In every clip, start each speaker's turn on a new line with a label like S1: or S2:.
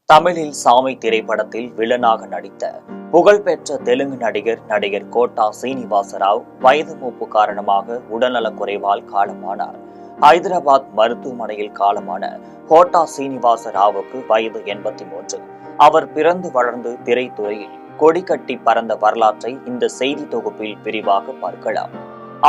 S1: தமிழில் சாமி திரைப்படத்தில் வில்லனாக நடித்த புகழ்பெற்ற தெலுங்கு நடிகர் கோட்டா சீனிவாசராவ் வயது மூப்பு காரணமாக உடல்நலக் குறைவால் காலமானார். ஹைதராபாத் மருத்துவமனையில் காலமான கோட்டா சீனிவாசராவுக்கு வயது 83. அவர் பிறந்து வளர்ந்து திரைத்துறையில் கொடிகட்டி பறந்த வரலாற்றை இந்த செய்தி தொகுப்பில் விரிவாக பார்க்கலாம்.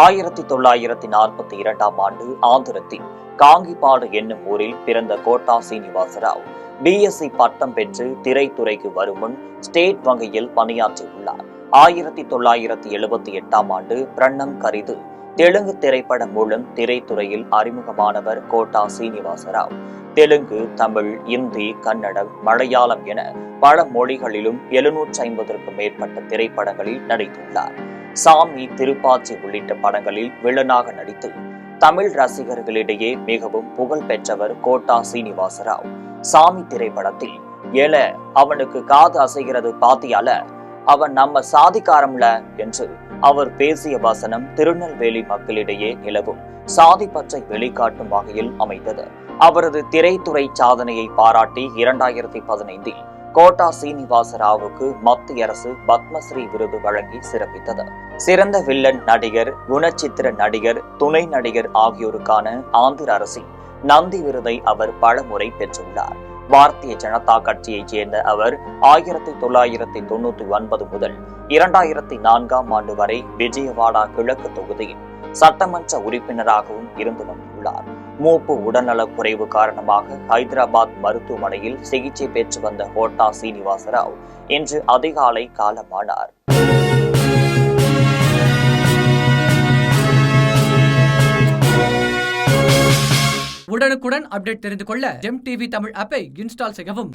S1: 1942ஆம் ஆண்டு ஆந்திரத்தின் காங்கிபாடு என்னும் ஊரில் பிறந்த கோட்டா சீனிவாசராவ் BSc பட்டம் பெற்று திரைத்துறைக்கு வரும் முன் ஸ்டேட் வங்கியில் பணியாற்றியுள்ளார். 1978ஆம் ஆண்டு பிரண்ணம் கரிது தெலுங்கு திரைப்படம் மூலம் திரைத்துறையில் அறிமுகமானவர் கோட்டா சீனிவாசராவ். தெலுங்கு, தமிழ், இந்தி, கன்னடம், மலையாளம் என பல மொழிகளிலும் 750க்கும் மேற்பட்ட திரைப்படங்களில் நடித்துள்ளார். சாமி, திருப்பாச்சி உள்ளிட்ட படங்களில் வில்லனாக நடித்து தமிழ் ரசிகர்களிடையே மிகவும் புகழ் பெற்றவர் கோட்டா சீனிவாசராவ். சாமி திரைப்படத்தில் அவனுக்கு காது அசைகிறது பாத்தியால, அவன் நம்ம சாதிக்காரம்ல என்று அவர் பேசிய வசனம் திருநெல்வேலி மக்களிடையே நிலவும் சாதி பற்றை வெளிக்காட்டும் வகையில் அமைந்தது. அவரது திரைத்துறை சாதனையை பாராட்டி 2015இல் கோட்டா சீனிவாசராவுக்கு மத்திய அரசு பத்மஸ்ரீ விருது வழங்கி சிறப்பித்தது. சிறந்த வில்லன் நடிகர், குணச்சித்திர நடிகர், துணை நடிகர் ஆகியோருக்கான ஆந்திர அரசின் நந்தி விருதை அவர் பல முறை பெற்றுள்ளார். பாரதிய ஜனதா கட்சியைச் சேர்ந்த அவர் 1999 முதல் 2004ஆம் ஆண்டு வரை விஜயவாடா கிழக்கு தொகுதியின் சட்டமன்ற உறுப்பினராகவும் இருந்து வந்துள்ளார். மூப்பு உடல்நலக் குறைவு காரணமாக ஹைதராபாத் மருத்துவமனையில் சிகிச்சை பெற்று வந்த கோட்டா சீனிவாசராவ் இன்று அதிகாலை காலமானார்.
S2: உடனுக்குடன் அப்டேட் தெரிந்து கொள்ள ஜெம் டிவி தமிழ் ஆப்பை இன்ஸ்டால் செய்யவும்.